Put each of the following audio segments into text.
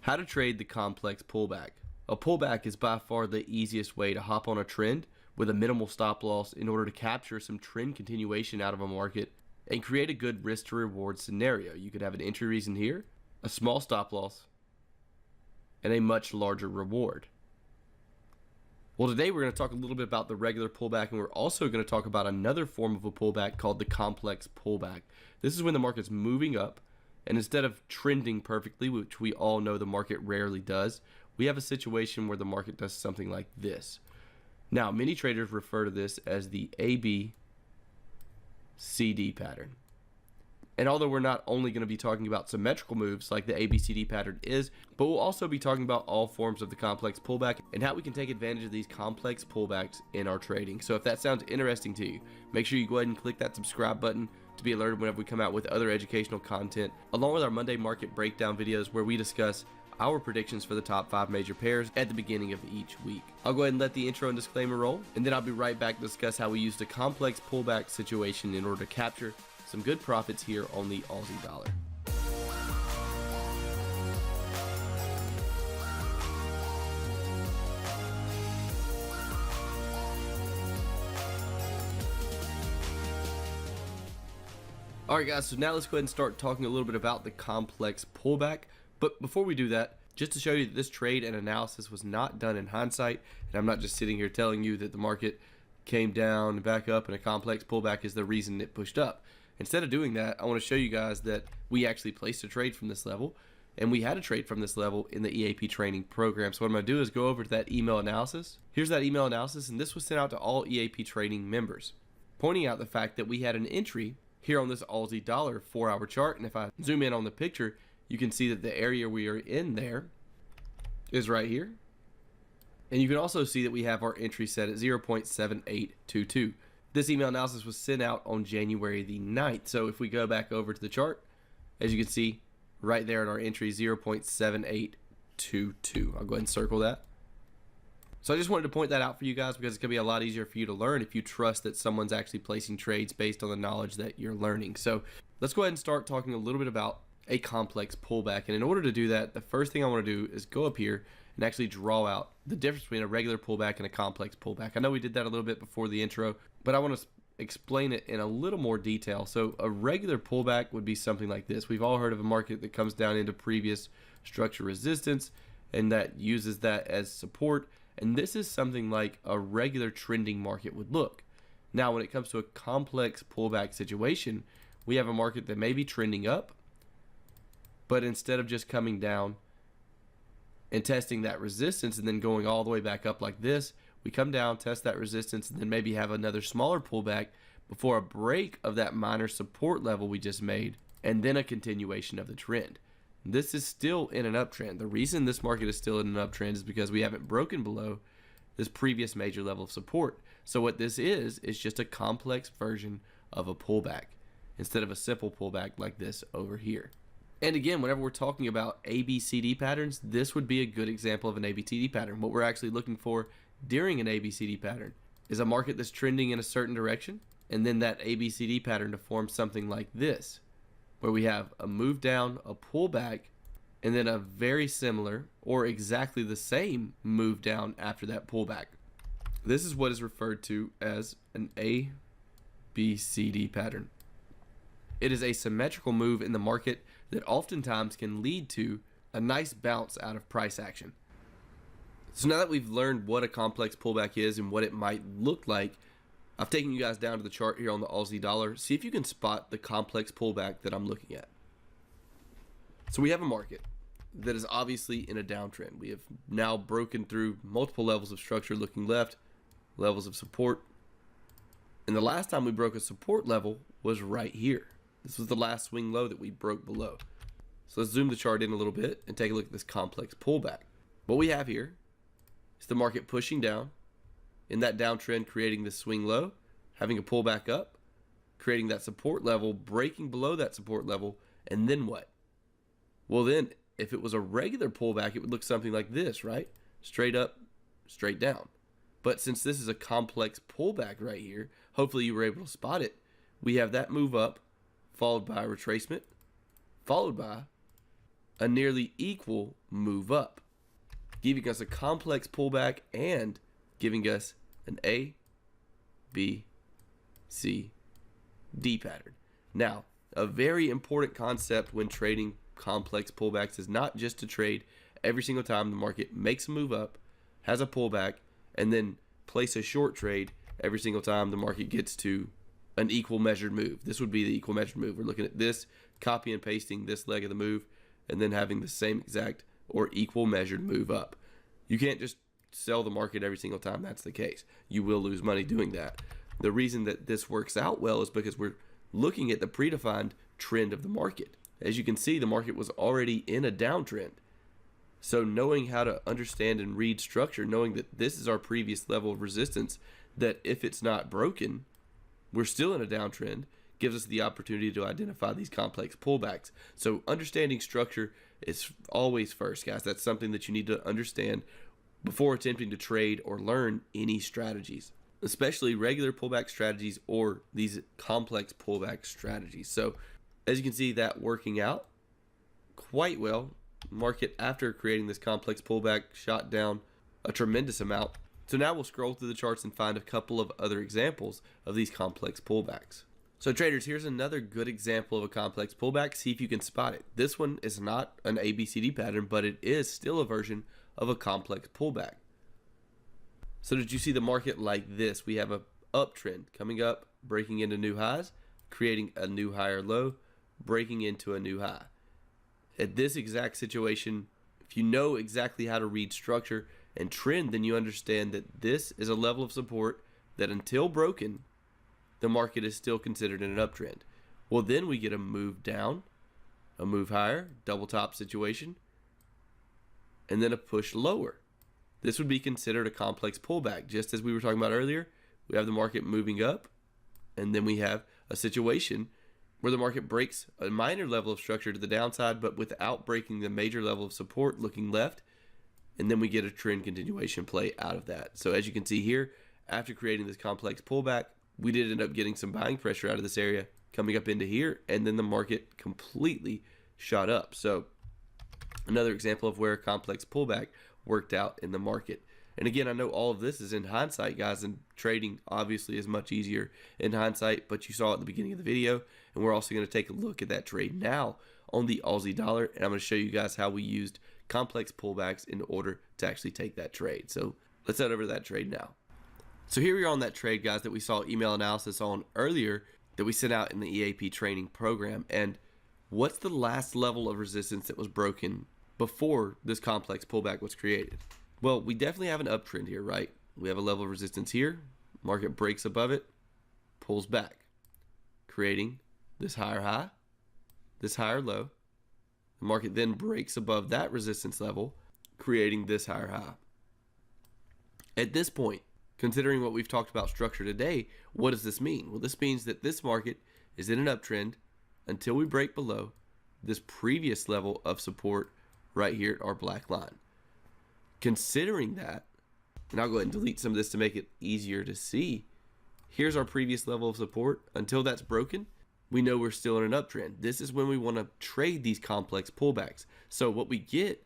How to trade the complex pullback. A pullback is by far the easiest way to hop on a trend with a minimal stop loss in order to capture some trend continuation out of a market and create a good risk to reward scenario. You could have an entry reason here, a small stop loss, and a much larger reward. Well, today we're going to talk a little bit about the regular pullback, and we're also going to talk about another form of a pullback called the complex pullback. This is when the market's moving up, and instead of trending perfectly, which we all know the market rarely does, we have a situation where the market does something like this. Now, many traders refer to this as the ABCD pattern. And although we're not only going to be talking about symmetrical moves like the ABCD pattern is, but we'll also be talking about all forms of the complex pullback and how we can take advantage of these complex pullbacks in our trading. So if that sounds interesting to you, make sure you go ahead and click that subscribe button to be alerted whenever we come out with other educational content, along with our Monday market breakdown videos where we discuss our predictions for the top 5 major pairs at the beginning of each week. I'll go ahead and let the intro and disclaimer roll, and then I'll be right back to discuss how we used a complex pullback situation in order to capture some good profits here on the Aussie dollar. Alright guys, so now let's go ahead and start talking a little bit about the complex pullback. But before we do that, just to show you that this trade and analysis was not done in hindsight, and I'm not just sitting here telling you that the market came down and back up and a complex pullback is the reason it pushed up. Instead of doing that, I want to show you guys that we actually placed a trade from this level, and we had a trade from this level in the EAP training program. So what I'm going to do is go over to that email analysis. Here's that email analysis, and this was sent out to all EAP training members, pointing out the fact that we had an entry here on this Aussie dollar 4-hour chart. And if I zoom in on the picture, you can see that the area we are in there is right here. And you can also see that we have our entry set at 0.7822. This email analysis was sent out on January the 9th. So if we go back over to the chart, as you can see right there in our entry, 0.7822. I'll go ahead and circle that. So I just wanted to point that out for you guys because it's going to be a lot easier for you to learn if you trust that someone's actually placing trades based on the knowledge that you're learning. So let's go ahead and start talking a little bit about a complex pullback. And in order to do that, the first thing I want to do is go up here and actually draw out the difference between a regular pullback and a complex pullback. I know we did that a little bit before the intro, but I want to explain it in a little more detail. So a regular pullback would be something like this. We've all heard of a market that comes down into previous structure resistance and that uses that as support. And this is something like a regular trending market would look. Now, when it comes to a complex pullback situation, we have a market that may be trending up, but instead of just coming down and testing that resistance and then going all the way back up like this, we come down, test that resistance, and then maybe have another smaller pullback before a break of that minor support level we just made, and then a continuation of the trend. This is still in an uptrend. The reason this market is still in an uptrend is because we haven't broken below this previous major level of support. So what this is just a complex version of a pullback instead of a simple pullback like this over here. And again, whenever we're talking about ABCD patterns, this would be a good example of an ABCD pattern. What we're actually looking for during an ABCD pattern is a market that's trending in a certain direction, and then that ABCD pattern to form something like this, where we have a move down, a pullback, and then a very similar or exactly the same move down after that pullback. This is what is referred to as an ABCD pattern. It is a symmetrical move in the market that oftentimes can lead to a nice bounce out of price action. So now that we've learned what a complex pullback is and what it might look like, I've taken you guys down to the chart here on the Aussie dollar. See if you can spot the complex pullback that I'm looking at. So we have a market that is obviously in a downtrend. We have now broken through multiple levels of structure looking left, levels of support. And the last time we broke a support level was right here. This was the last swing low that we broke below. So let's zoom the chart in a little bit and take a look at this complex pullback. What we have here is the market pushing down in that downtrend, creating this swing low, having a pullback up, creating that support level, breaking below that support level, and then what? Well then, if it was a regular pullback, it would look something like this, right? Straight up, straight down. But since this is a complex pullback right here, hopefully you were able to spot it. We have that move up, followed by a retracement, followed by a nearly equal move up, giving us a complex pullback and giving us an A, B, C, D pattern. Now, a very important concept when trading complex pullbacks is not just to trade every single time the market makes a move up, has a pullback, and then place a short trade every single time the market gets to an equal measured move. This would be the equal measured move. We're looking at this, copy and pasting this leg of the move, and then having the same exact or equal measured move up. You can't just sell the market every single time that's the case. You will lose money doing that. The reason that this works out well is because we're looking at the predefined trend of the market. As you can see, the market was already in a downtrend. So knowing how to understand and read structure, knowing that this is our previous level of resistance, that if it's not broken, we're still in a downtrend, gives us the opportunity to identify these complex pullbacks. So understanding structure is always first, guys. That's something that you need to understand before attempting to trade or learn any strategies, especially regular pullback strategies or these complex pullback strategies. So as you can see, that working out quite well. Market, after creating this complex pullback, shot down a tremendous amount. So now we'll scroll through the charts and find a couple of other examples of these complex pullbacks. So traders, here's another good example of a complex pullback. See if you can spot it. This one is not an ABCD pattern, but it is still a version of a complex pullback. So did you see the market like this? We have a uptrend coming up, breaking into new highs, creating a new higher low, breaking into a new high. At this exact situation, if you know exactly how to read structure and trend, then you understand that this is a level of support that until broken, the market is still considered in an uptrend. Well, then we get a move down, a move higher, double top situation, and then a push lower. This would be considered a complex pullback. Just as we were talking about earlier, we have the market moving up, and then we have a situation where the market breaks a minor level of structure to the downside, but without breaking the major level of support looking left, and then we get a trend continuation play out of that. So as you can see here, after creating this complex pullback, we did end up getting some buying pressure out of this area coming up into here, and then the market completely shot up. So another example of where a complex pullback worked out in the market. And again, I know all of this is in hindsight, guys, and trading obviously is much easier in hindsight, but you saw at the beginning of the video, and we're also going to take a look at that trade now on the Aussie dollar, and I'm going to show you guys how we used complex pullbacks in order to actually take that trade. So let's head over to that trade now. So here we are on that trade, guys, that we saw email analysis on earlier that we sent out in the EAP training program. And what's the last level of resistance that was broken before this complex pullback was created? Well, we definitely have an uptrend here, right? We have a level of resistance here. Market breaks above it, pulls back, creating this higher high, this higher low. The market then breaks above that resistance level, creating this higher high. At this point, considering what we've talked about structure today, what does this mean? Well, this means that this market is in an uptrend until we break below this previous level of support right here at our black line. Considering that, and I'll go ahead and delete some of this to make it easier to see, here's our previous level of support. Until that's broken, we know we're still in an uptrend. This is when we want to trade these complex pullbacks. So what we get,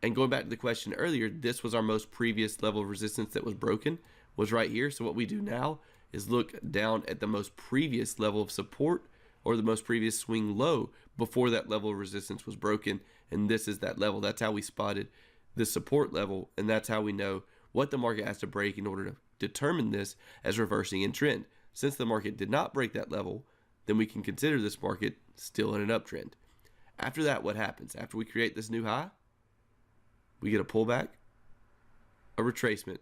and going back to the question earlier, this was our most previous level of resistance that was broken, was right here. So what we do now is look down at the most previous level of support or the most previous swing low before that level of resistance was broken. And this is that level. That's how we spotted the support level, and that's how we know what the market has to break in order to determine this as reversing in trend. Since the market did not break that level, then we can consider this market still in an uptrend. After that, what happens? After we create this new high, we get a pullback, a retracement,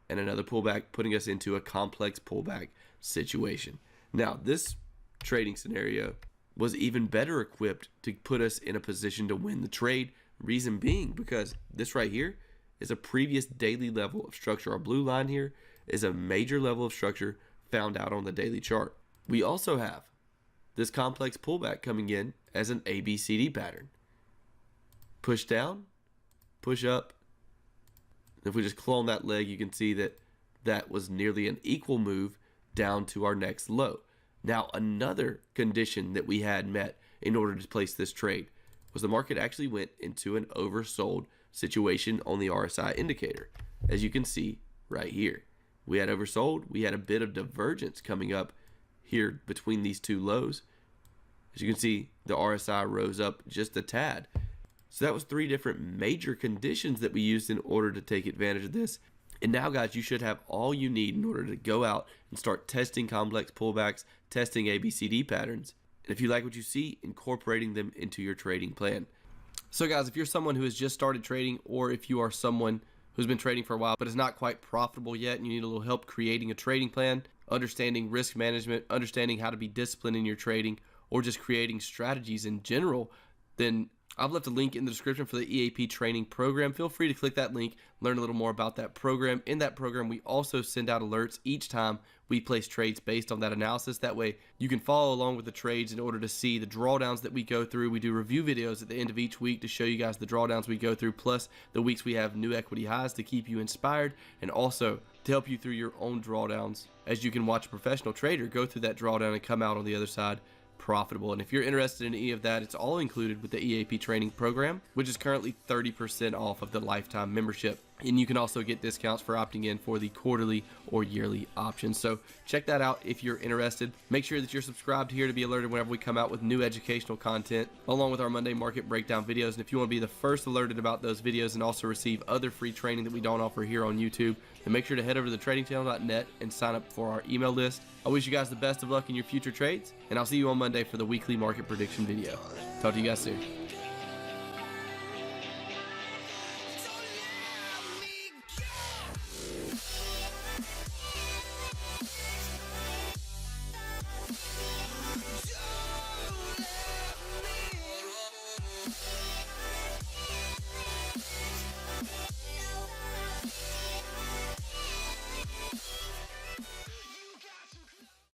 and another pullback, putting us into a complex pullback situation. Now, this trading scenario was even better equipped to put us in a position to win the trade. Reason being because this right here is a previous daily level of structure. Our blue line here is a major level of structure found out on the daily chart. We also have this complex pullback coming in as an ABCD pattern. Push down, push up. If we just clone that leg, you can see that that was nearly an equal move down to our next low. Now, another condition that we had met in order to place this trade was the market actually went into an oversold situation on the RSI indicator. As you can see right here, we had oversold. We had a bit of divergence coming up here between these two lows. As you can see, the RSI rose up just a tad. So that was 3 different major conditions that we used in order to take advantage of this. And now, guys, you should have all you need in order to go out and start testing complex pullbacks, testing ABCD patterns. And if you like what you see, incorporating them into your trading plan. So guys, if you're someone who has just started trading, or if you are someone who's been trading for a while but is not quite profitable yet and you need a little help creating a trading plan, understanding risk management, understanding how to be disciplined in your trading, or just creating strategies in general, then I've left a link in the description for the EAP training program. Feel free to click that link, learn a little more about that program. In that program, we also send out alerts each time we place trades based on that analysis. That way you can follow along with the trades in order to see the drawdowns that we go through. We do review videos at the end of each week to show you guys the drawdowns we go through, plus the weeks we have new equity highs to keep you inspired, and also to help you through your own drawdowns, as you can watch a professional trader go through that drawdown and come out on the other side profitable. And if you're interested in any of that, it's all included with the EAP training program, which is currently 30% off of the lifetime membership. And you can also get discounts for opting in for the quarterly or yearly options. So check that out if you're interested. Make sure that you're subscribed here to be alerted whenever we come out with new educational content, along with our Monday market breakdown videos. And if you want to be the first alerted about those videos and also receive other free training that we don't offer here on YouTube, then make sure to head over to thetradingchannel.net and sign up for our email list. I wish you guys the best of luck in your future trades, and I'll see you on Monday for the weekly market prediction video. Talk to you guys soon.